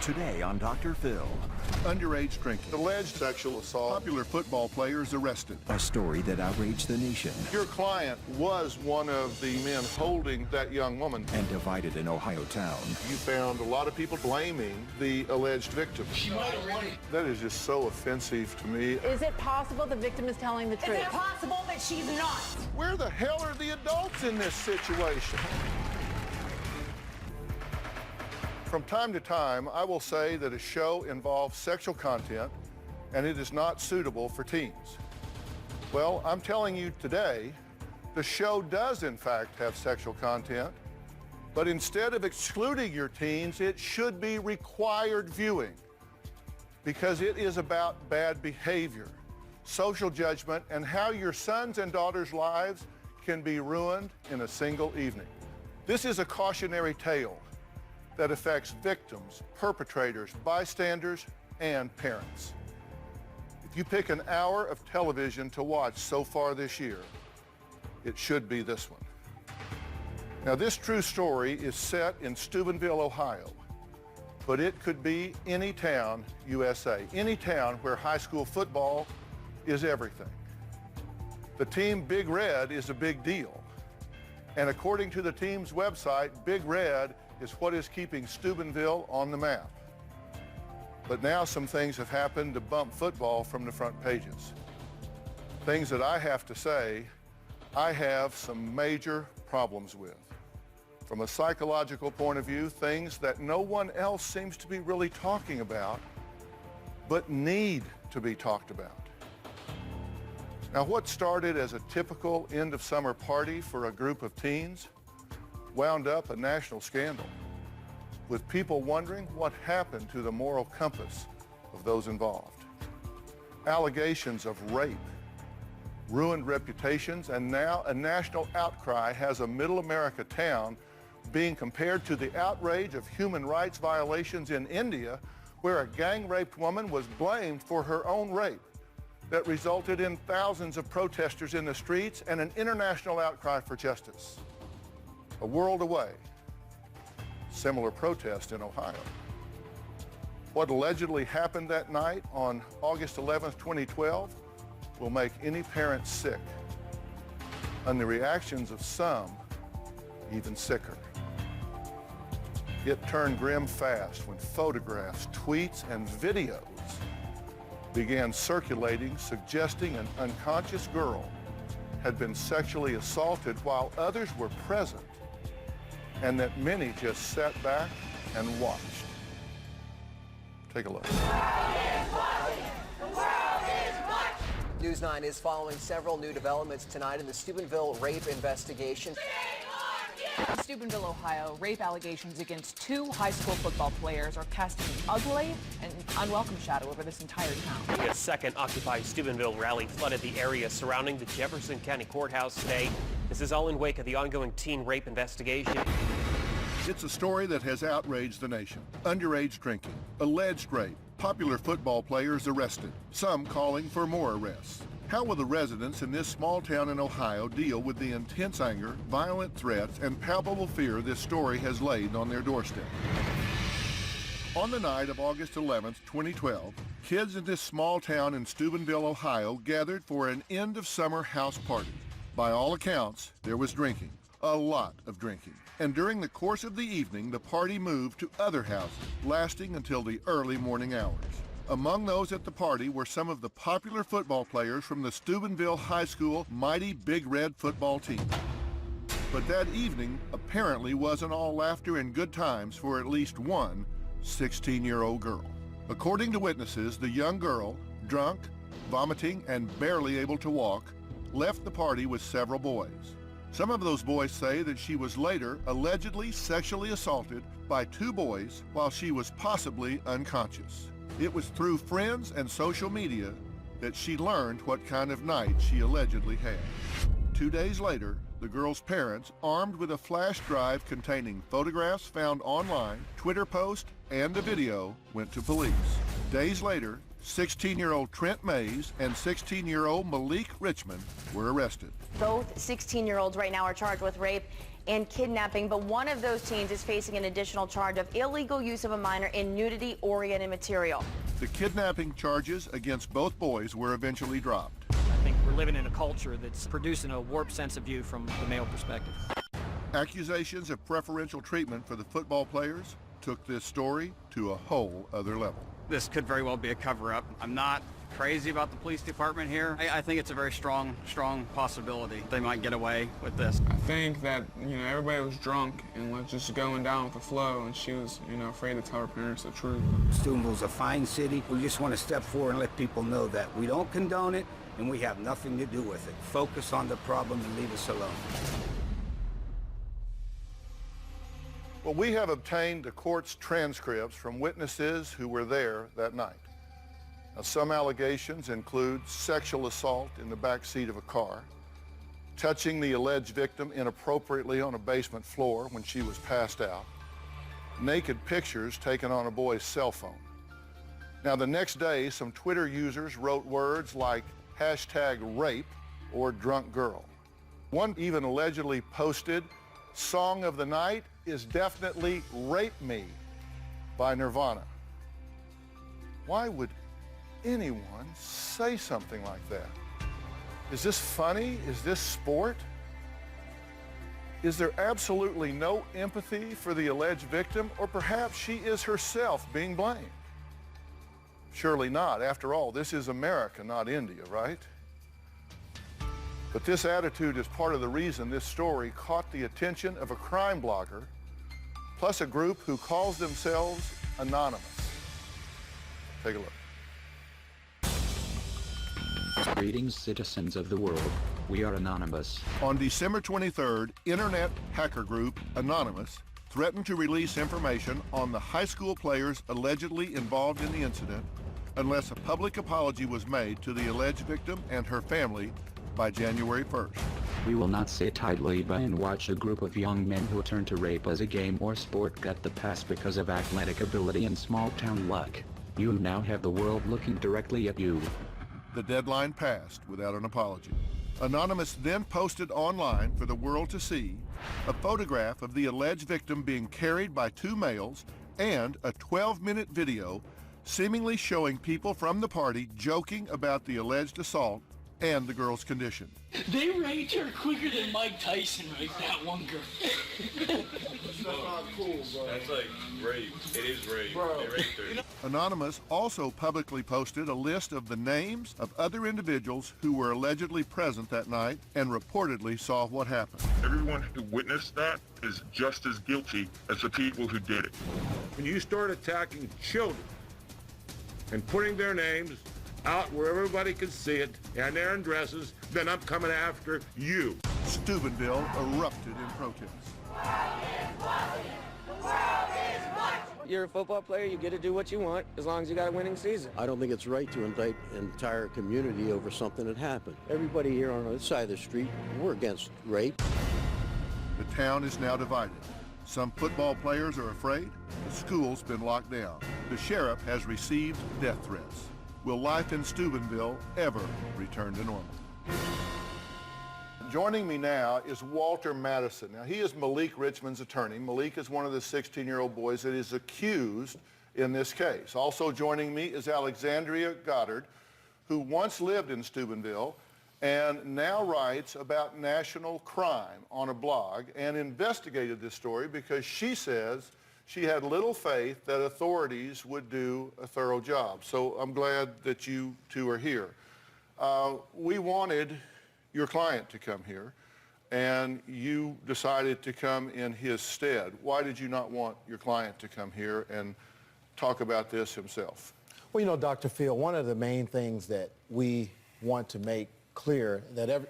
Today on Dr. Phil. Underage drinking, alleged sexual assault, popular football players arrested. A story that outraged the nation. Your client was one of the men holding that young woman. And divided an Ohio town. You found a lot of people blaming the alleged victim. She might have won it. That is just so offensive to me. Is it possible the victim is telling the truth? Is it possible that she's not? Where the hell are the adults in this situation? From time to time, I will say that a show involves sexual content and it is not suitable for teens. Well, I'm telling you today, the show does in fact have sexual content, but instead of excluding your teens, it should be required viewing because it is about bad behavior, social judgment, and how your sons and daughters' lives can be ruined in a single evening. This is a cautionary tale that affects victims, perpetrators, bystanders, and parents. If you pick an hour of television to watch so far this year, it should be this one. Now, this true story is set in Steubenville, Ohio, but it could be any town, USA, any town where high school football is everything. The team Big Red is a big deal, and according to the team's website, Big Red is what is keeping Steubenville on the map. But now some things have happened to bump football from the front pages. Things that I have to say, I have some major problems with. From a psychological point of view, things that no one else seems to be really talking about, but need to be talked about. Now, what started as a typical end of summer party for a group of teens wound up a national scandal, with people wondering what happened to the moral compass of those involved. Allegations of rape, ruined reputations, and now a national outcry has a middle America town being compared to the outrage of human rights violations in India, where a gang-raped woman was blamed for her own rape that resulted in thousands of protesters in the streets and an international outcry for justice. A world away, similar protest in Ohio. What allegedly happened that night on August 11th, 2012 will make any parent sick, and the reactions of some even sicker. It turned grim fast when photographs, tweets, and videos began circulating suggesting an unconscious girl had been sexually assaulted while others were present, and that many just sat back and watched. Take a look. News 9 is following several new developments tonight in the Steubenville rape investigation. In Steubenville, Ohio, rape allegations against two high school football players are casting an ugly and unwelcome shadow over this entire town. A second Occupy Steubenville rally flooded the area surrounding the Jefferson County Courthouse today. This is all in wake of the ongoing teen rape investigation. It's a story that has outraged the nation. Underage drinking, alleged rape, popular football players arrested, some calling for more arrests. How will the residents in this small town in Ohio deal with the intense anger, violent threats, and palpable fear this story has laid on their doorstep? On the night of August 11th, 2012, kids in this small town in Steubenville, Ohio gathered for an end-of-summer house party. By all accounts, there was drinking, a lot of drinking. And during the course of the evening, the party moved to other houses, lasting until the early morning hours. Among those at the party were some of the popular football players from the Steubenville High School Mighty Big Red football team. But that evening apparently wasn't all laughter and good times for at least one 16-year-old girl. According to witnesses, the young girl, drunk, vomiting, and barely able to walk, left the party with several boys. Some of those boys say that she was later allegedly sexually assaulted by two boys while she was possibly unconscious. It was through friends and social media that she learned what kind of night she allegedly had. 2 days later, the girl's parents, armed with a flash drive containing photographs found online, Twitter posts, and a video, went to police. Days later, 16-year-old Trent Mays and 16-year-old Malik Richmond were arrested. Both 16-year-olds right now are charged with rape and kidnapping, but one of those teens is facing an additional charge of illegal use of a minor in nudity-oriented material. The kidnapping charges against both boys were eventually dropped. I think we're living in a culture that's producing a warped sense of view from the male perspective. Accusations of preferential treatment for the football players took this story to a whole other level. This could very well be a cover-up. I'm not crazy about the police department here. I think it's a very strong possibility they might get away with this. I think that, everybody was drunk and was just going down with the flow, and she was, afraid to tell her parents the truth. Steubenville's a fine city. We just want to step forward and let people know that we don't condone it and we have nothing to do with it. Focus on the problem and leave us alone. Well, we have obtained the court's transcripts from witnesses who were there that night. Now, some allegations include sexual assault in the back seat of a car, touching the alleged victim inappropriately on a basement floor when she was passed out, naked pictures taken on a boy's cell phone. Now, the next day, some Twitter users wrote words like #rape or drunk girl. One even allegedly posted, "Song of the night is definitely Rape Me" by Nirvana. Why would anyone say something like that? Is this funny? Is this sport? Is there absolutely no empathy for the alleged victim, or perhaps she is herself being blamed? Surely not. After all, this is America, not India, right? But this attitude is part of the reason this story caught the attention of a crime blogger, plus a group who calls themselves Anonymous. Take a look. Greetings, citizens of the world. We are Anonymous. On December 23rd, internet hacker group Anonymous threatened to release information on the high school players allegedly involved in the incident unless a public apology was made to the alleged victim and her family by January 1st. We will not sit idly by and watch a group of young men who turn to rape as a game or sport get the pass because of athletic ability and small-town luck. You now have the world looking directly at you. The deadline passed without an apology. Anonymous then posted online for the world to see a photograph of the alleged victim being carried by two males and a 12-minute video seemingly showing people from the party joking about the alleged assault and the girl's condition. They raped her quicker than Mike Tyson raped that one girl. That's not cool, bro. That's like rape. It is rape. Bro. They raped her. Anonymous also publicly posted a list of the names of other individuals who were allegedly present that night and reportedly saw what happened. Everyone who witnessed that is just as guilty as the people who did it. When you start attacking children and putting their names out where everybody can see it and their addresses, then I'm coming after you. Steubenville erupted in protest. You're a football player, you get to do what you want as long as you got a winning season. I don't think it's right to indict an entire community over something that happened. Everybody here on this side of the street, we're against rape. The town is now divided. Some football players are afraid. The school's been locked down. The sheriff has received death threats. Will life in Steubenville ever return to normal? Joining me now is Walter Madison. Now, he is Malik Richmond's attorney. Malik is one of the 16-year-old boys that is accused in this case. Also joining me is Alexandria Goddard, who once lived in Steubenville and now writes about national crime on a blog and investigated this story because she says she had little faith that authorities would do a thorough job. So I'm glad that you two are here. We wanted your client to come here, and you decided to come in his stead. Why did you not want your client to come here and talk about this himself? Well, Dr. Phil, one of the main things that we want to make clear,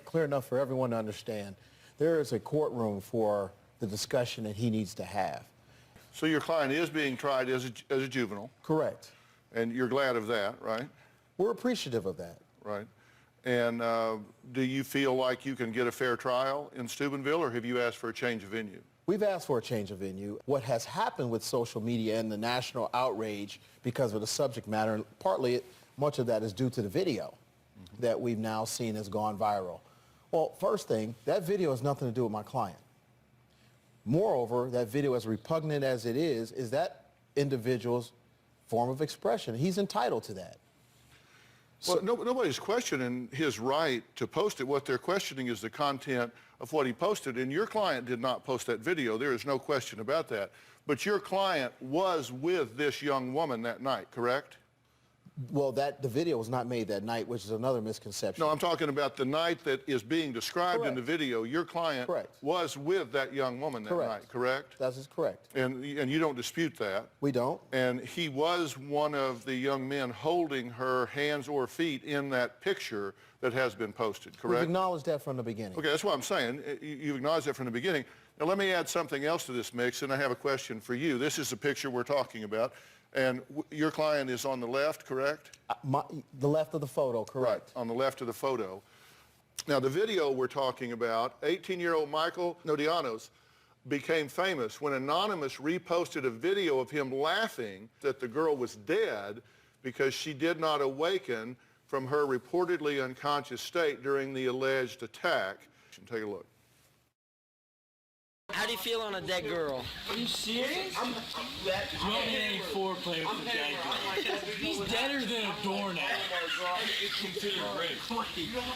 clear enough for everyone to understand, there is a courtroom for the discussion that he needs to have. So your client is being tried as a juvenile? Correct. And you're glad of that, right? We're appreciative of that. Right. And do you feel like you can get a fair trial in Steubenville, or have you asked for a change of venue? We've asked for a change of venue. What has happened with social media and the national outrage because of the subject matter, and partly much of that is due to the video that we've now seen has gone viral. Well, first thing, that video has nothing to do with my client. Moreover, that video, as repugnant as it is that individual's form of expression. He's entitled to that. Well, nobody's questioning his right to post it. What they're questioning is the content of what he posted. And your client did not post that video. There is no question about that. But your client was with this young woman that night, correct? Well, the video was not made that night, which is another misconception. No, I'm talking about the night that is being described Correct. in the video. Your client Correct. was with that young woman that Correct. night, correct? That is correct. And you don't dispute that? We don't. And he was one of the young men holding her hands or feet in that picture that has been posted, correct? We've acknowledged that from the beginning. Okay, that's what I'm saying. You've acknowledged that from the beginning. Now, let me add something else to this mix, and I have a question for you. This is the picture we're talking about, and your client is on the left, correct? The left of the photo, correct. Right, on the left of the photo. Now, the video we're talking about, 18-year-old Michael Nodianos became famous when Anonymous reposted a video of him laughing that the girl was dead because she did not awaken from her reportedly unconscious state during the alleged attack. Take a look. How do you feel on a dead girl? Are you serious? I'm a foreplay with the dead girl. He's deader than a doornail. It's considered rape.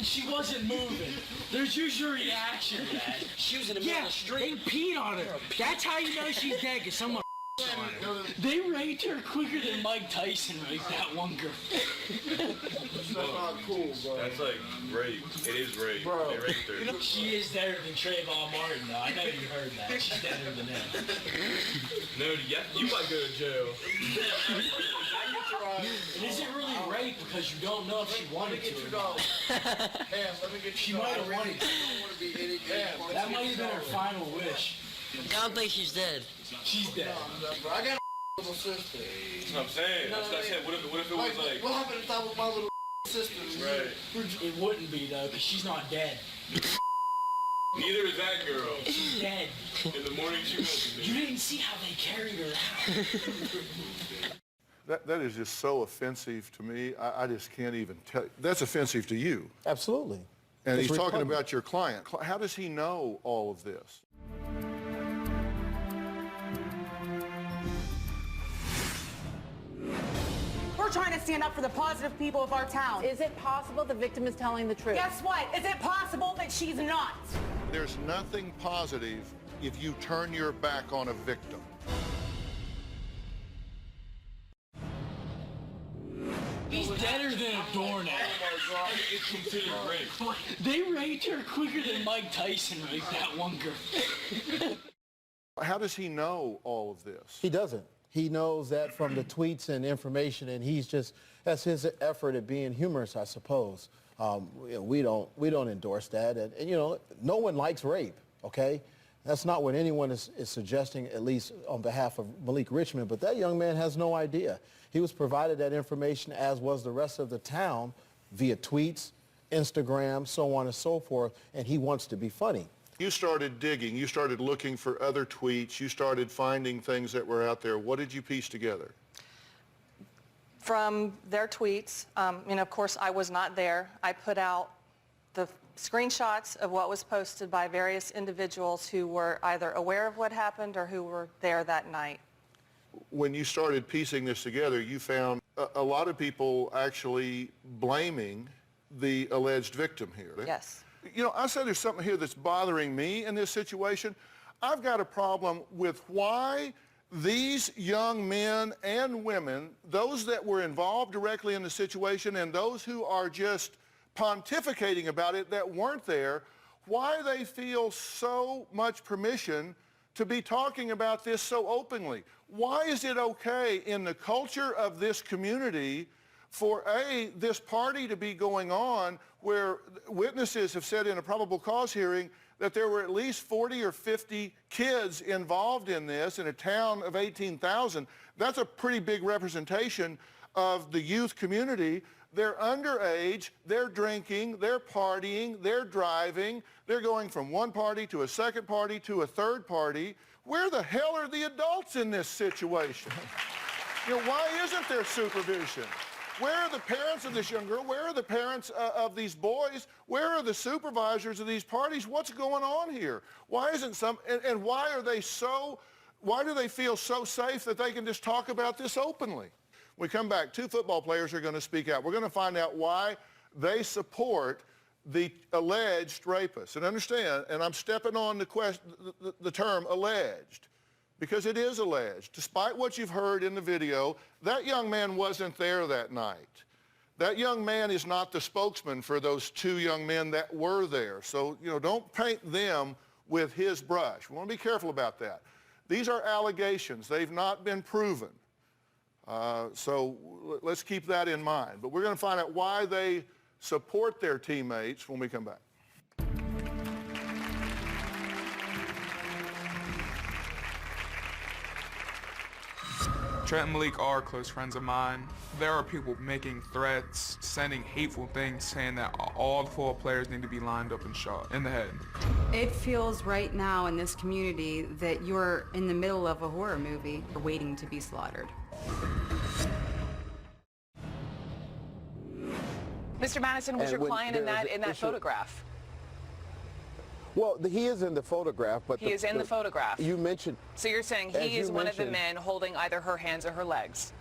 She wasn't moving. There's usually a reaction to that. She was in the middle of the street. They peed on her. That's how you know she's dead, because someone on her. They raped her quicker than Mike Tyson raped that one girl. That's not cool, bro. That's like rape. It is rape. Bro. They raped her. She is deader than Trayvon Martin, though. I know you heard that. She's deader than him. No, you might go to jail. And is it really rape because you don't know if she wanted to or not? She might have wanted to. That might have been her final wish. I don't think she's dead. She's dead. I got a little sister. That's what I'm saying. That's what I said. What if it was like... What happened if that was my little sister? Right. It wouldn't be, though, because she's not dead. Neither is that girl. She's dead. In the morning she won't be. You didn't see how they carried her out. That is just so offensive to me. I just can't even tell. That's offensive to you. Absolutely. And It's he's talking repugnant. about your client. How does he know all of this? We're trying to stand up for the positive people of our town. Is it possible the victim is telling the truth? Guess what? Is it possible that she's not? There's nothing positive if you turn your back on a victim. He's deader than a doornail. It's considered rape. They raped her quicker than Mike Tyson raped that one girl. How does he know all of this? He doesn't. He knows that from the tweets and information, and that's his effort at being humorous, I suppose. We don't endorse that, and no one likes rape, okay? That's not what anyone is suggesting, at least on behalf of Malik Richmond, but that young man has no idea. He was provided that information, as was the rest of the town, via tweets, Instagram, so on and so forth, and he wants to be funny. You started digging. You started looking for other tweets. You started finding things that were out there. What did you piece together? From their tweets, of course, I was not there. I put out the screenshots of what was posted by various individuals who were either aware of what happened or who were there that night. When you started piecing this together, you found a lot of people actually blaming the alleged victim here. Yes. I said there's something here that's bothering me in this situation. I've got a problem with why these young men and women, those that were involved directly in the situation and those who are just pontificating about it that weren't there, why they feel so much permission to be talking about this so openly. Why is it okay in the culture of this community for this party to be going on where witnesses have said in a probable cause hearing that there were at least 40 or 50 kids involved in this in a town of 18,000. That's a pretty big representation of the youth community. They're underage, they're drinking, they're partying, they're driving, they're going from one party to a second party to a third party. Where the hell are the adults in this situation? Why isn't there supervision? Where are the parents of this young girl? Where are the parents of these boys? Where are the supervisors of these parties? What's going on here? Why isn't and why are they why do they feel so safe that they can just talk about this openly? When we come back, 2 football players are going to speak out. We're going to find out why they support the alleged rapist. And understand, and I'm stepping on the term alleged, because it is alleged. Despite what you've heard in the video, that young man wasn't there that night. That young man is not the spokesman for those 2 young men that were there. So, don't paint them with his brush. We want to be careful about that. These are allegations. They've not been proven. So let's keep that in mind. But we're going to find out why they support their teammates when we come back. Trent and Malik are close friends of mine. There are people making threats, sending hateful things, saying that all the football players need to be lined up and shot in the head. It feels right now in this community that you're in the middle of a horror movie waiting to be slaughtered. Mr. Madison, was your client in that photograph? Well, he is in the photograph, but he is in the photograph. You mentioned. So you're saying he is one of the men holding either her hands or her legs?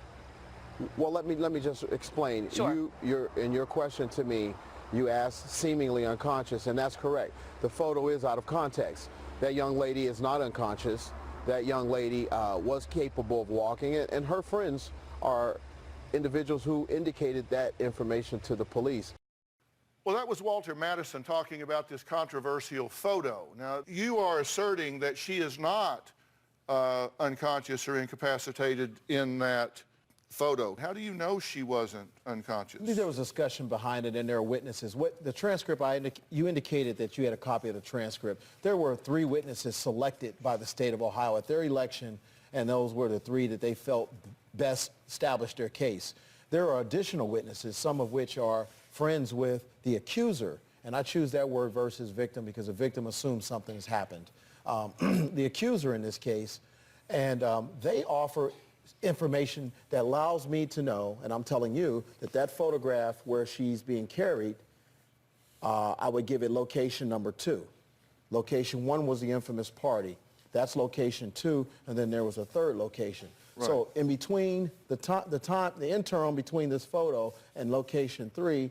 Well, let me just explain. Sure. In your question to me, you asked seemingly unconscious, and that's correct. The photo is out of context. That young lady is not unconscious. That young lady was capable of walking, and her friends are individuals who indicated that information to the police. Well, that was Walter Madison talking about this controversial photo. Now, you are asserting that she is not unconscious or incapacitated in that photo. How do you know she wasn't unconscious? I think there was discussion behind it, and there are witnesses. The transcript, you indicated that you had a copy of the transcript. There were 3 witnesses selected by the state of Ohio at their election, and those were the 3 that they felt best established their case. There are additional witnesses, some of which are friends with the accuser, and I choose that word versus victim because the victim assumes something has happened. The accuser in this case, and they offer information that allows me to know, and I'm telling you, that photograph where she's being carried, I would give it location number 2. Location 1 was the infamous party. That's location 2, and then there was a 3rd location. Right. So in between the interim between this photo and location 3,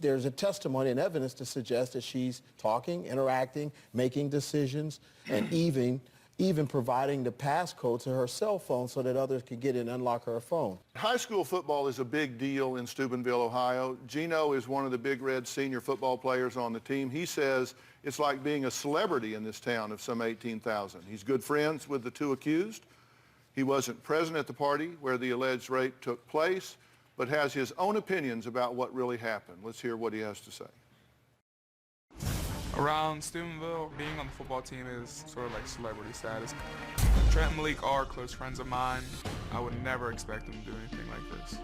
there's a testimony and evidence to suggest that she's talking, interacting, making decisions, and even providing the passcode to her cell phone so that others could get in and unlock her phone. High school football is a big deal in Steubenville, Ohio. Gino is one of the Big Red senior football players on the team. He says it's like being a celebrity in this town of some 18,000. He's good friends with the 2 accused. He wasn't present at the party where the alleged rape took place, but has his own opinions about what really happened. Let's hear what he has to say. Around Steubenville, being on the football team is sort of like celebrity status. Trent and Malik are close friends of mine. I would never expect them to do anything like this.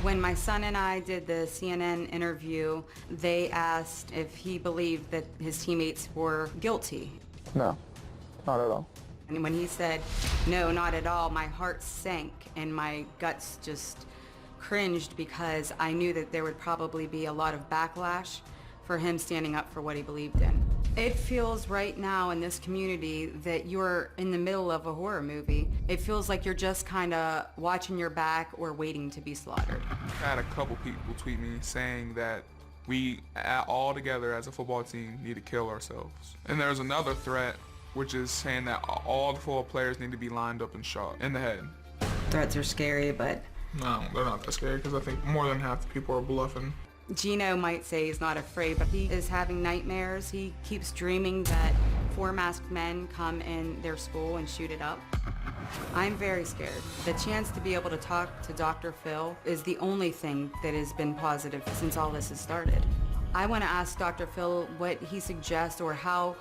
When my son and I did the CNN interview, they asked if he believed that his teammates were guilty. No, not at all. And when he said, no, not at all, my heart sank and my guts just cringed because I knew that there would probably be a lot of backlash for him standing up for what he believed in. It feels right now in this community that you're in the middle of a horror movie. It feels like you're just kind of watching your back or waiting to be slaughtered. I had a couple people tweet me saying that we all together as a football team need to kill ourselves. And there's another threat which is saying that all the football players need to be lined up and shot in the head. Threats are scary, but... No, they're not that scary because I think more than half the people are bluffing. Gino might say he's not afraid, but he is having nightmares. He keeps dreaming that 4 masked men come in their school and shoot it up. I'm very scared. The chance to be able to talk to Dr. Phil is the only thing that has been positive since all this has started. I want to ask Dr. Phil what he suggests or how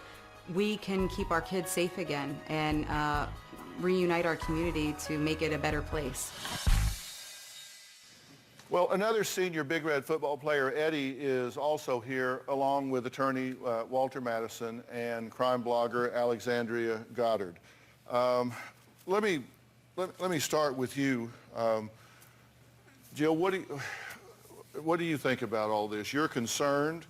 we can keep our kids safe again and reunite our community to make it a better place. Well, another senior Big Red football player, Eddie, is also here, along with attorney Walter Madison and crime blogger Alexandria Goddard. Let me let me start with you. Jill, what do you think about all this? You're concerned?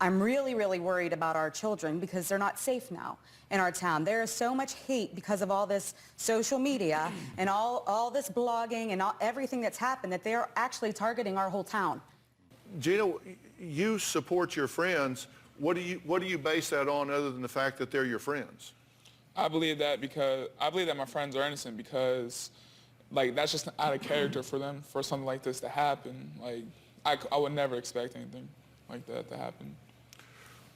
I'm really, really worried about our children because they're not safe now in our town. There is so much hate because of all this social media and all this blogging and everything that's happened that they're actually targeting our whole town. Gina, you support your friends. What do you base that on other than the fact that they're your friends? I believe that my friends are innocent because, like, that's just out of character for them, for something like this to happen. Like, I would never expect anything like that to happen.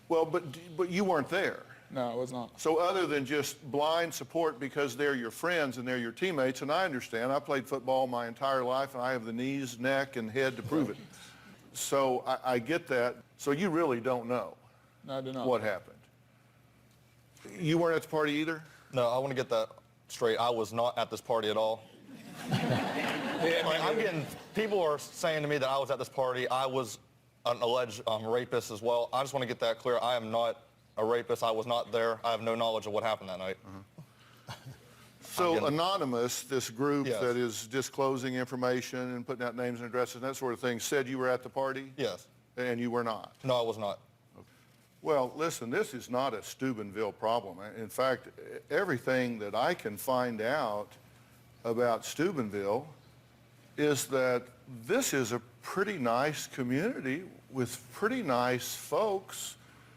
Well, but you weren't there. No, I was not. So other than just blind support because they're your friends and they're your teammates, and I understand, I played football my entire life and I have the knees, neck, and head to prove it. So I get that. So you really don't know No, I do not. what happened. You weren't at the party either? No, I want to get that straight. I was not at this party at all. People are saying to me that I was at this party. I was an alleged rapist as well. I just want to get that clear. I am not a rapist. I was not there. I have no knowledge of what happened that night. So Anonymous, this group Yes. that is disclosing information and putting out names and addresses and that sort of thing, said you were at the party? Yes. And you were not? No, I was not. Well, listen, this is not a Steubenville problem. In fact, everything that I can find out about Steubenville is that this is a pretty nice community with pretty nice folks.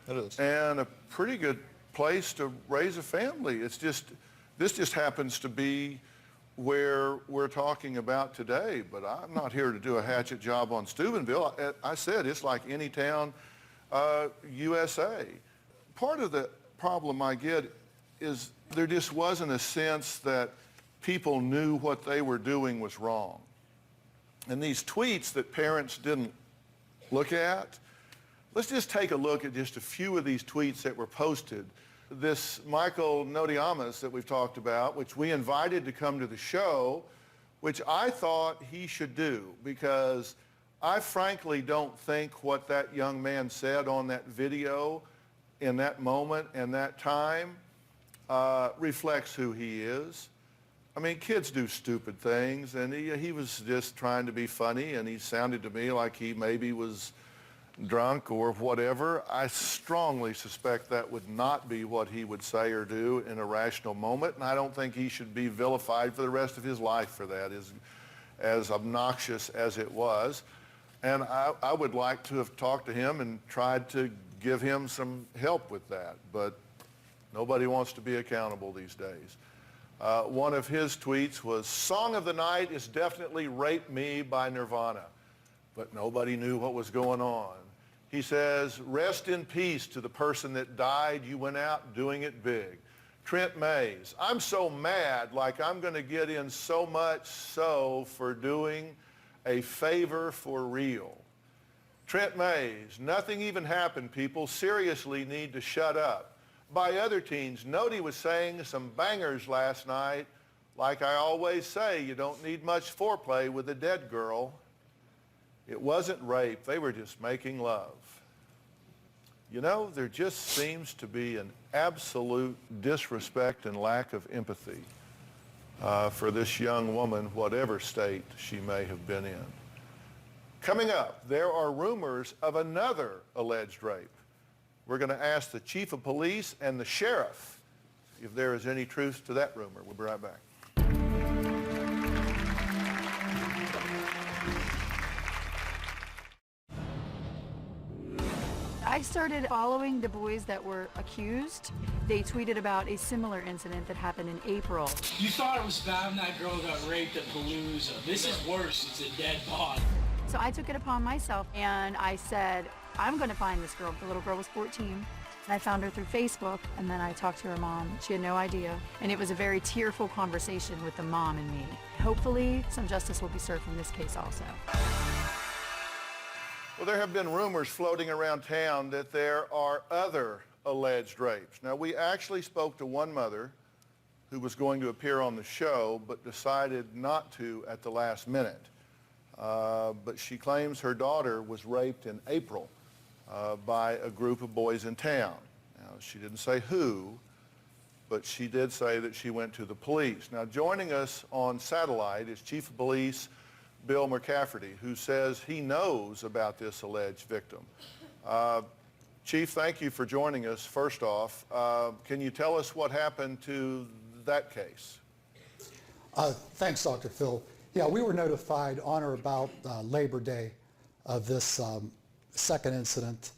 It is. And a pretty good place to raise a family. This just happens to be where we're talking about today, but I'm not here to do a hatchet job on Steubenville. I said it's like any town, USA. Part of the problem I get is there just wasn't a sense that people knew what they were doing was wrong. And these tweets that parents didn't look at, let's just take a look at just a few of these tweets that were posted. This Michael Nodiamas that we've talked about, which we invited to come to the show, which I thought he should do because I frankly don't think what that young man said on that video in that moment and that time reflects who he is. I mean, kids do stupid things, and he was just trying to be funny, and he sounded to me like he maybe was drunk or whatever. I strongly suspect that would not be what he would say or do in a rational moment, and I don't think he should be vilified for the rest of his life for that, as obnoxious as it was. And I would like to have talked to him and tried to give him some help with that, but nobody wants to be accountable these days. One of his tweets was, "Song of the night is definitely Rape Me by Nirvana," but nobody knew what was going on. He says, "Rest in peace to the person that died. You went out doing it big." Trent Mays, "I'm so mad, like I'm going to get in so much so for doing a favor for real." Trent Mays, "Nothing even happened, people. Seriously need to shut up." By other teens, Nody was saying some bangers last night. Like I always say, you don't need much foreplay with a dead girl. It wasn't rape. They were just making love. You know, there just seems to be an absolute disrespect and lack of empathy for this young woman, whatever state she may have been in. Coming up, there are rumors of another alleged rape. We're going to ask the chief of police and the sheriff if there is any truth to that rumor. We'll be right back. I started following the boys that were accused. They tweeted about a similar incident that happened in April. You thought it was bad when that girl got raped at Palooza. This is worse. It's a dead body. So I took it upon myself and I said, I'm going to find this girl. The little girl was 14. And I found her through Facebook, and then I talked to her mom. She had no idea. And it was a very tearful conversation with the mom and me. Hopefully, some justice will be served in this case also. Well, there have been rumors floating around town that there are other alleged rapes. Now, we actually spoke to one mother who was going to appear on the show, but decided not to at the last minute. But she claims her daughter was raped in April by a group of boys in town. Now, she didn't say who, but she did say that she went to the police. Now, joining us on satellite is Chief of Police Bill McCafferty, who says he knows about this alleged victim. Chief, thank you for joining us. First off, can you tell us what happened to that case? Thanks, Dr. Phil. Yeah, we were notified on or about Labor Day of this second incident.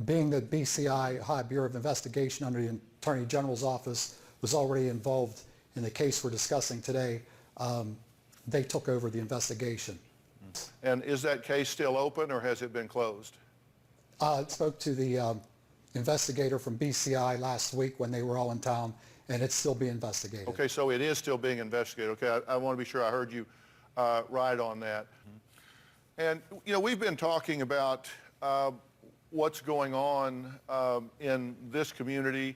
Being that BCI, Ohio Bureau of Investigation under the Attorney General's office, was already involved in the case we're discussing today, they took over the investigation. And is that case still open or has it been closed? I spoke to the investigator from BCI last week when they were all in town, and it's still being investigated. Okay, so it is still being investigated. Okay, I want to be sure I heard you right on that. And, you know, we've been talking about what's going on in this community.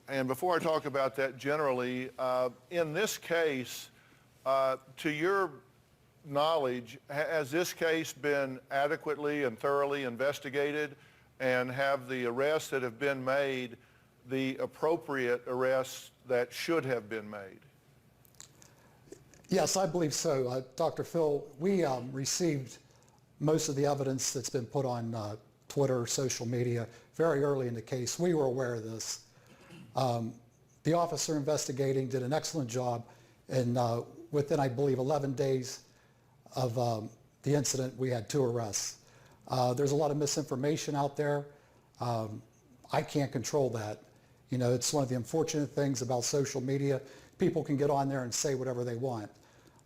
And before I talk about that generally, in this case, to your knowledge, has this case been adequately and thoroughly investigated, and have the arrests that have been made the appropriate arrests that should have been made? Yes, I believe so. Dr. Phil, we received most of the evidence that's been put on Twitter, social media, very early in the case. We were aware of this. The officer investigating did an excellent job, and within, I believe, 11 days of the incident, we had 2 arrests. There's a lot of misinformation out there. I can't control that. You know, it's one of the unfortunate things about social media. People can get on there and say whatever they want.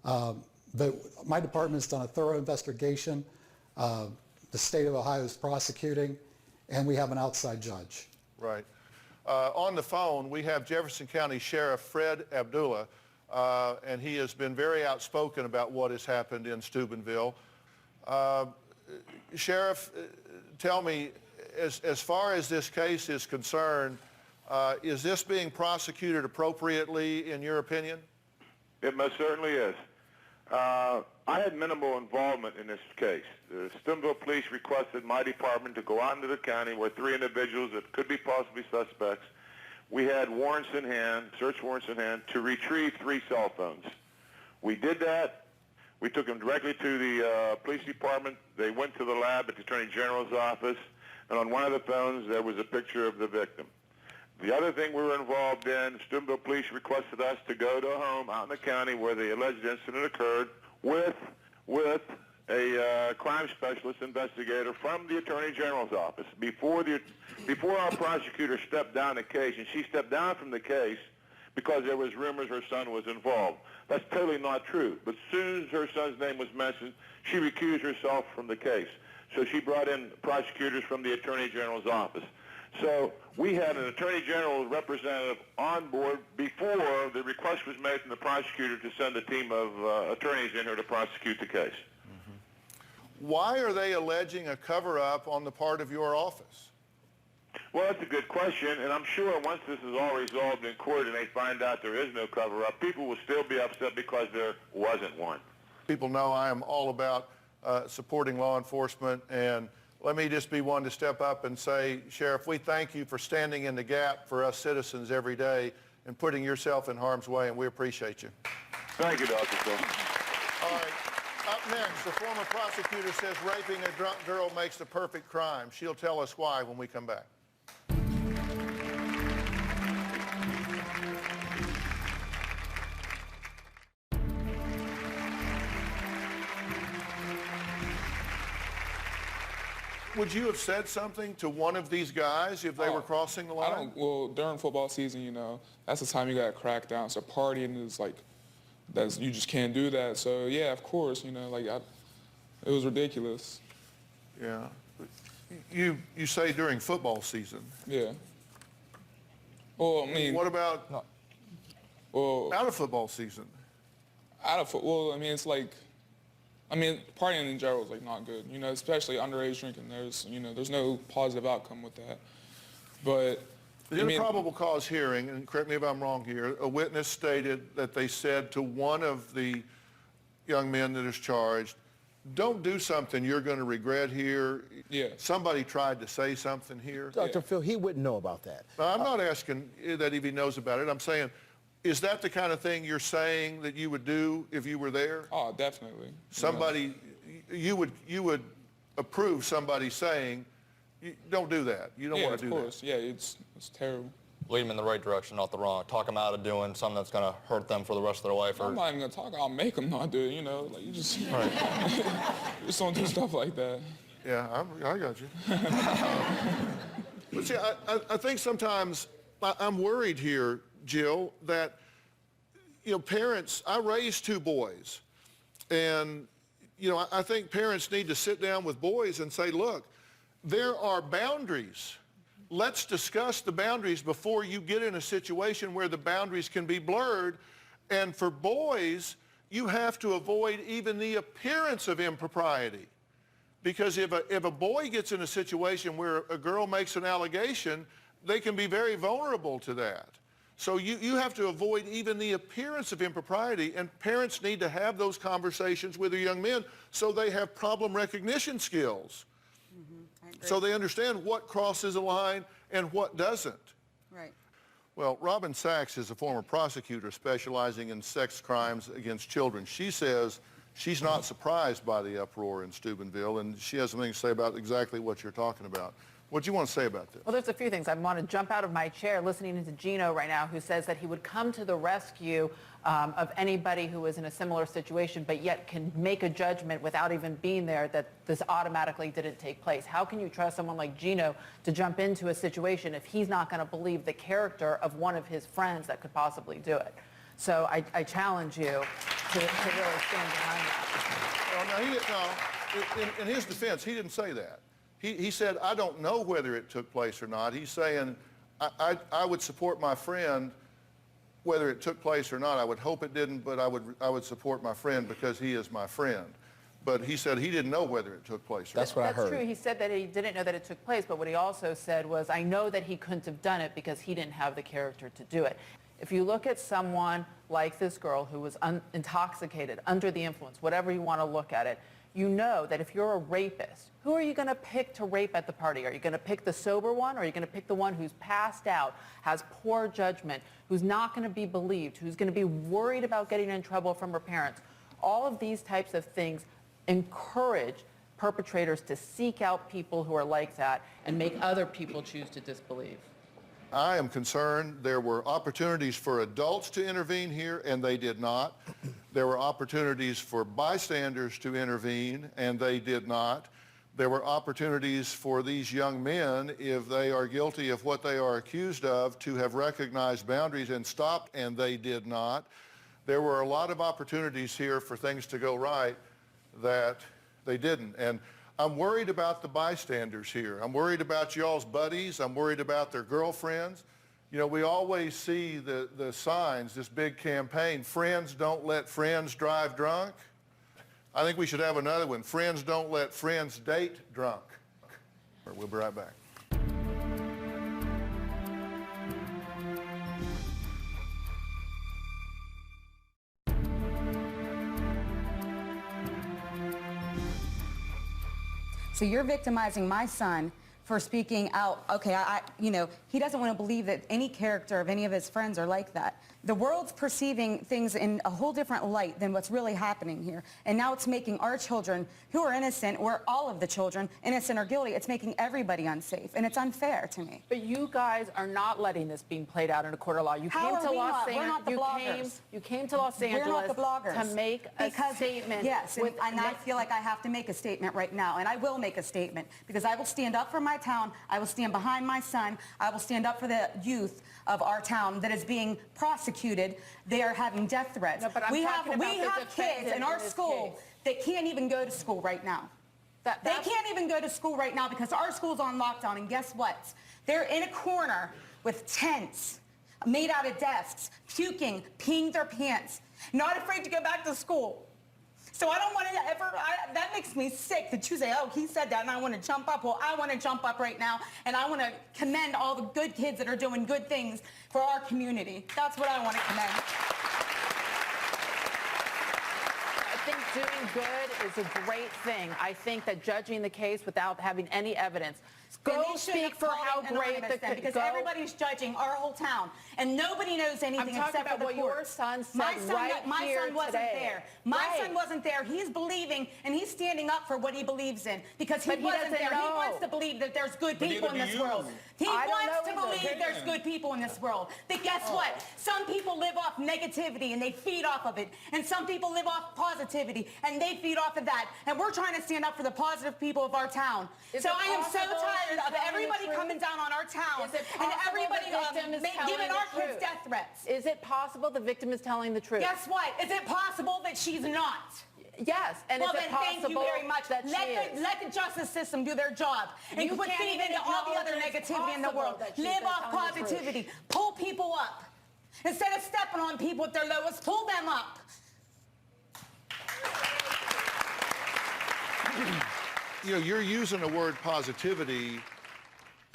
But my department's done a thorough investigation. The state of Ohio is prosecuting, and we have an outside judge. Right. On the phone, we have Jefferson County Sheriff Fred Abdullah, and he has been very outspoken about what has happened in Steubenville. Sheriff, tell me, as far as this case is concerned, is this being prosecuted appropriately in your opinion? It most certainly is. I had minimal involvement in this case. The Steubenville Police requested my department to go out into the county where 3 individuals that could be possibly suspects. We had warrants in hand, search warrants in hand, to retrieve 3 cell phones. We did that. We took them directly to the police department. They went to the lab at the Attorney General's office, and on one of the phones there was a picture of the victim. The other thing we were involved in, Steubenville Police requested us to go to a home out in the county where the alleged incident occurred with a crime specialist investigator from the Attorney General's office. Before our prosecutor stepped down the case, and she stepped down from the case because there was rumors her son was involved. That's totally not true. But as soon as her son's name was mentioned, she recused herself from the case. So she brought in prosecutors from the Attorney General's office. So we had an Attorney General representative on board before the request was made from the prosecutor to send a team of attorneys in here to prosecute the case. Why are they alleging a cover-up on the part of your office? Well, that's a good question, and I'm sure once this is all resolved in court and they find out there is no cover-up, people will still be upset because there wasn't one. People know I am all about supporting law enforcement, and let me just be one to step up and say, Sheriff, we thank you for standing in the gap for us citizens every day and putting yourself in harm's way, and we appreciate you. Thank you, Dr. Phil. All right. Up next, the former prosecutor says raping a drunk girl makes the perfect crime. She'll tell us why when we come back. Would you have said something to one of these guys if they were crossing the line? Well, during football season, you know, that's the time you got to crack down. So partying is like, you just can't do that. So yeah, of course, you know, like it was ridiculous. Yeah. You say during football season. Yeah. Well, I mean. What about out of football season? Well, I mean, it's like, partying in general is like not good, you know, especially underage drinking. There's no positive outcome with that. But in a probable cause hearing, and correct me if I'm wrong here, a witness stated that they said to one of the young men that is charged, don't do something you're going to regret here. Yeah. Somebody tried to say something here. Dr. Phil, he wouldn't know about that. Now, I'm not asking that if he knows about it. I'm saying, is that the kind of thing you're saying that you would do if you were there? Oh, definitely. Somebody, you would approve somebody saying, don't do that. You don't want to do that. Yeah, of course. Yeah, it's terrible. Lead them in the right direction, not the wrong. Talk them out of doing something that's going to hurt them for the rest of their life. I'm not even going to talk. I'll make them not do it, you know. Like, you just, Right. just don't do stuff like that. Yeah, I got you. But see, I think sometimes I'm worried here, Jill, that, parents, I raised 2 boys. And, I think parents need to sit down with boys and say, look, there are boundaries. Let's discuss the boundaries before you get in a situation where the boundaries can be blurred. And for boys, you have to avoid even the appearance of impropriety. Because if a boy gets in a situation where a girl makes an allegation, they can be very vulnerable to that. So you have to avoid even the appearance of impropriety, and parents need to have those conversations with their young men so they have problem recognition skills. So they understand what crosses a line and what doesn't. Right. Well, Robin Sachs is a former prosecutor specializing in sex crimes against children. She says she's not surprised by the uproar in Steubenville, and she has something to say about exactly what you're talking about. What do you want to say about this? Well, there's a few things. I want to jump out of my chair listening to Gino right now, who says that he would come to the rescue of anybody who was in a similar situation, but yet can make a judgment without even being there that this automatically didn't take place. How can you trust someone like Gino to jump into a situation if he's not going to believe the character of one of his friends that could possibly do it? So I challenge you to really stand behind that. Well, no, in his defense, he didn't say that. He said, I don't know whether it took place or not. He's saying, I would support my friend whether it took place or not. I would hope it didn't, but I would support my friend because he is my friend. But he said he didn't know whether it took place or not. That's what I heard. That's true. He said that he didn't know that it took place, but what he also said was, I know that he couldn't have done it because he didn't have the character to do it. If you look at someone like this girl who was intoxicated, under the influence, whatever you want to look at it, you know that if you're a rapist, who are you going to pick to rape at the party? Are you going to pick the sober one, or are you going to pick the one who's passed out, has poor judgment, who's not going to be believed, who's going to be worried about getting in trouble from her parents? All of these types of things encourage perpetrators to seek out people who are like that and make other people choose to disbelieve. I am concerned there were opportunities for adults to intervene here, and they did not. There were opportunities for bystanders to intervene, and they did not. There were opportunities for these young men, if they are guilty of what they are accused of, to have recognized boundaries and stopped, and they did not. There were a lot of opportunities here for things to go right that they didn't. And I'm worried about the bystanders here. I'm worried about y'all's buddies. I'm worried about their girlfriends. You know, we always see the signs, this big campaign, friends don't let friends drive drunk. I think we should have another one, friends don't let friends date drunk. We'll be right back. So you're victimizing my son for speaking out. Okay, he doesn't want to believe that any character of any of his friends are like that. The world's perceiving things in a whole different light than what's really happening here. And now it's making our children, who are innocent, or all of the children, innocent or guilty, it's making everybody unsafe. And it's unfair to me. But you guys are not letting this being played out in a court of law. You How came to are we Los not? We're Angeles. not the bloggers. You came to Los Angeles We're not the bloggers. to make a statement. Yes, and I feel like I have to make a statement right now, and I will make a statement, because I will stand up for my town, I will stand behind my son, I will stand up for the youth of our town that is being prosecuted. They are having death threats. No, but I'm we talking have about the kids in our defendant in this school case. that can't even go to school right now. They can't even go to school right now because our school's on lockdown, and guess what? They're in a corner with tents made out of desks, puking, peeing their pants, not afraid to go back to school. So I don't want to ever, that makes me sick that you say, oh, he said that and I want to jump up. Well, I want to jump up right now, and I want to commend all the good kids that are doing good things for our community. That's what I want to commend. I think doing good is a great thing. I think that judging the case without having any evidence. Then Go they shouldn't speak have for called how it great anonymous then, because go. everybody's judging our whole town, and nobody knows anything I'm talking except about for the what your courts. son said my son, right my here son wasn't today. there. My Right. son wasn't there. He's believing and he's standing up for what he believes in because he But he wasn't doesn't there. He know. wants to believe that there's good But people in neither this do world. you. He I don't wants to know either. believe there's good people in this world. But guess what? Some people live off negativity and they feed off of it, and some people live off positivity and they feed off of that. And we're trying to stand up for the positive people of our town. Is So it I am so possible tired you're of telling everybody the truth? coming down on our town Is it and possible everybody the victim is telling giving the our kids truth? death threats. Is it possible the victim is telling the truth? Guess what? Is it possible that she's not? Yes, and Well, is then it possible thank you very much. that she is? Let the justice system do their job and You quit can't feeding even into all the other acknowledge it's negativity in the world. possible that she's Live been off telling the truth. positivity. Pull people up. Instead of stepping on people at their lowest, pull them up. You know, you're using the word positivity,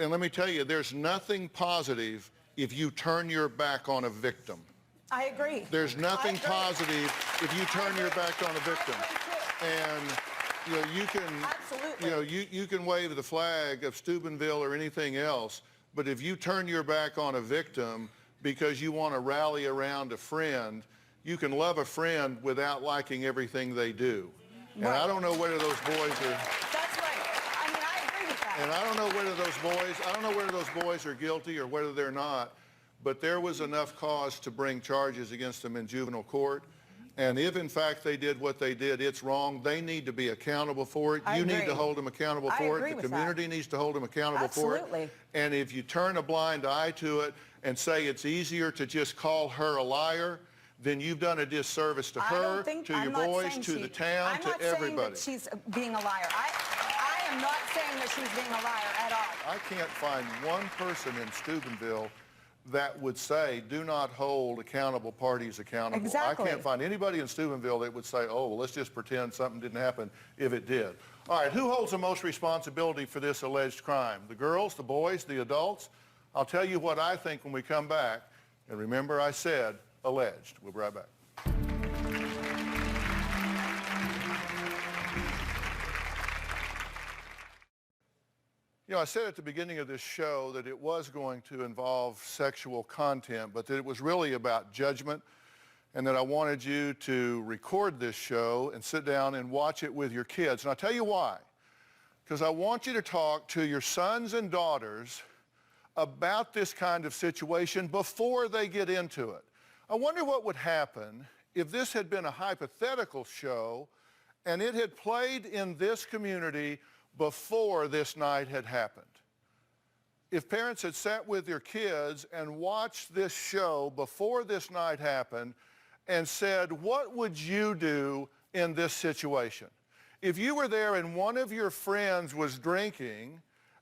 and let me tell you, there's nothing positive if you turn your back on a victim. I agree. There's nothing I agree. positive if you turn your back on a victim. And you know, you can Absolutely. you know, you can wave the flag of Steubenville or anything else, but if you turn your back on a victim because you want to rally around a friend, you can love a friend without liking everything they do. And I don't know whether those boys are That's right. I mean, I agree with that. and I don't know whether those boys are guilty or whether they're not, but there was enough cause to bring charges against them in juvenile court. And if in fact they did what they did, it's wrong. They need to be accountable for it. You need agree. to hold them accountable I for agree it. The with that. community needs to hold them accountable for Absolutely. it. And if you turn a blind eye to it and say it's easier to just call her a liar, then you've done a disservice to I her, don't think, to I'm your not boys, saying to she- the town, I'm to not everybody. saying that she's being a liar. I am not saying that she's being a liar at all. I can't find one person in Steubenville that would say, do not hold accountable parties accountable. Exactly. I can't find anybody in Steubenville that would say, oh, well, let's just pretend something didn't happen if it did. All right, who holds the most responsibility for this alleged crime? The girls, the boys, the adults? I'll tell you what I think when we come back. And remember I said alleged. We'll be right back. You know, I said at the beginning of this show that it was going to involve sexual content, but that it was really about judgment, and that I wanted you to record this show and sit down and watch it with your kids. And I'll tell you why. Because I want you to talk to your sons and daughters about this kind of situation before they get into it. I wonder what would happen if this had been a hypothetical show and it had played in this community before this night had happened. If parents had sat with their kids and watched this show before this night happened and said, what would you do in this situation? If you were there and one of your friends was drinking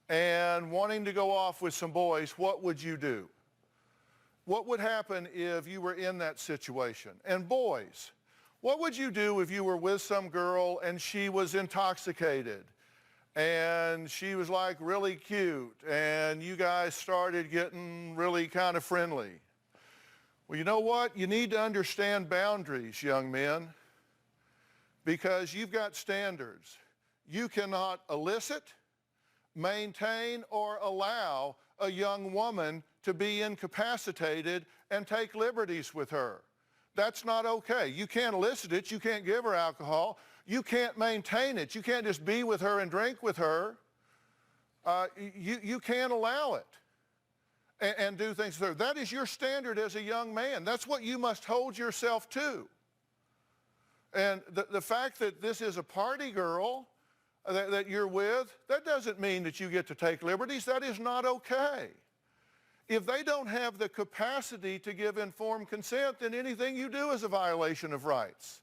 and wanting to go off with some boys, what would you do? What would happen if you were in that situation? And boys, what would you do if you were with some girl and she was intoxicated and she was like really cute and you guys started getting really kind of friendly? Well, you know what? You need to understand boundaries, young men, because you've got standards. You cannot elicit, maintain, or allow a young woman to be incapacitated and take liberties with her. That's not okay. You can't elicit it. You can't give her alcohol. You can't maintain it. You can't just be with her and drink with her. You can't allow it and do things with her. That is your standard as a young man. That's what you must hold yourself to. And the fact that this is a party girl that you're with, that doesn't mean that you get to take liberties. That is not okay. If they don't have the capacity to give informed consent, then anything you do is a violation of rights.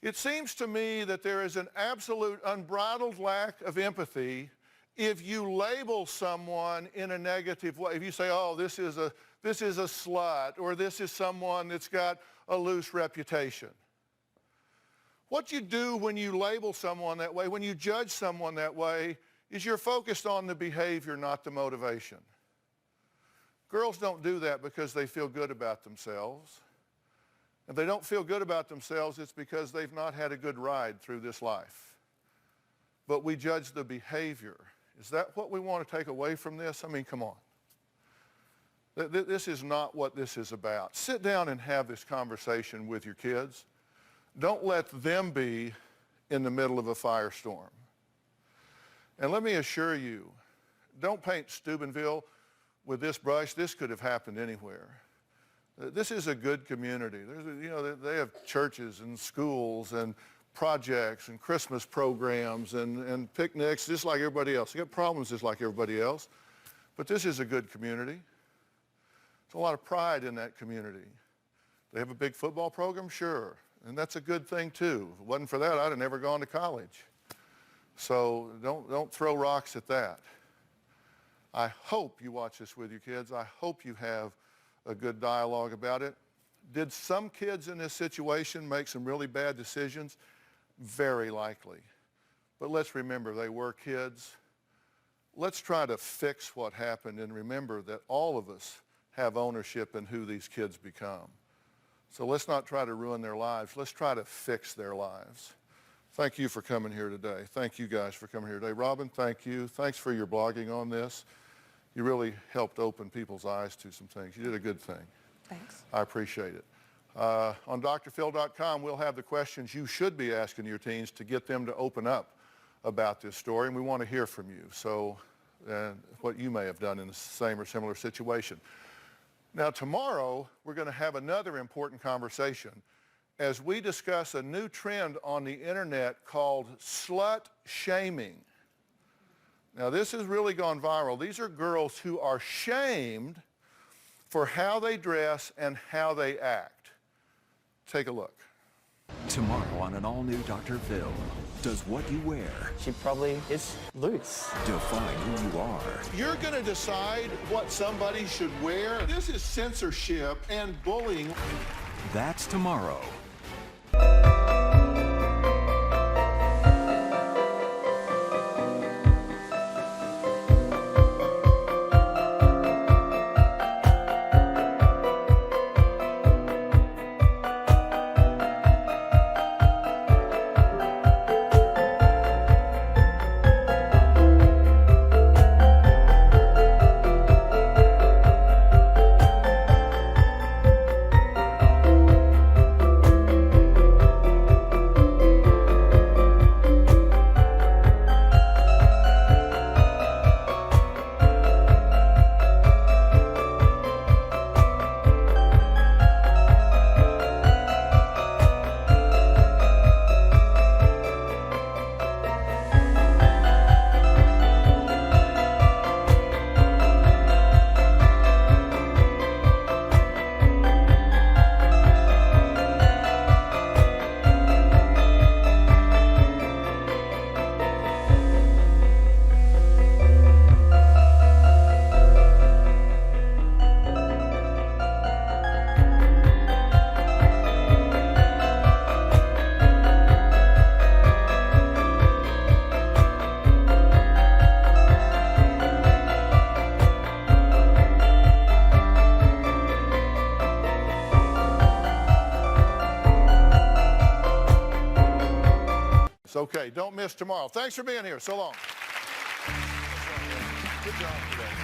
It seems to me that there is an absolute unbridled lack of empathy if you label someone in a negative way. If you say, oh, this is a slut, or this is someone that's got a loose reputation. What you do when you label someone that way, when you judge someone that way, is you're focused on the behavior, not the motivation. Girls don't do that because they feel good about themselves. If they don't feel good about themselves, it's because they've not had a good ride through this life. But we judge the behavior. Is that what we want to take away from this? I mean, come on. This is not what this is about. Sit down and have this conversation with your kids. Don't let them be in the middle of a firestorm. And let me assure you, don't paint Steubenville with this brush. This could have happened anywhere. This is a good community. They have churches and schools and projects and Christmas programs and picnics just like everybody else. They got problems just like everybody else. But this is a good community. There's a lot of pride in that community. They have a big football program? Sure. And that's a good thing too. If it wasn't for that, I'd have never gone to college. So don't throw rocks at that. I hope you watch this with your kids. I hope you have a good dialogue about it. Did some kids in this situation make some really bad decisions? Very likely. But let's remember, they were kids. Let's try to fix what happened and remember that all of us have ownership in who these kids become. So let's not try to ruin their lives. Let's try to fix their lives. Thank you for coming here today. Thank you guys for coming here today. Robin, thank you. Thanks for your blogging on this. You really helped open people's eyes to some things. You did a good thing. Thanks. I appreciate it. On drphil.com, we'll have the questions you should be asking your teens to get them to open up about this story, and we want to hear from you. So what you may have done in the same or similar situation. Now, tomorrow, we're going to have another important conversation as we discuss a new trend on the internet called slut shaming. Now, this has really gone viral. These are girls who are shamed for how they dress and how they act. Take a look. Tomorrow on an all-new Dr. Phil. Does what you wear She probably is loose. define who you are? You're going to decide what somebody should wear. This is censorship and bullying. That's tomorrow. It's okay. Don't miss tomorrow. Thanks for being here. So long. Good job today.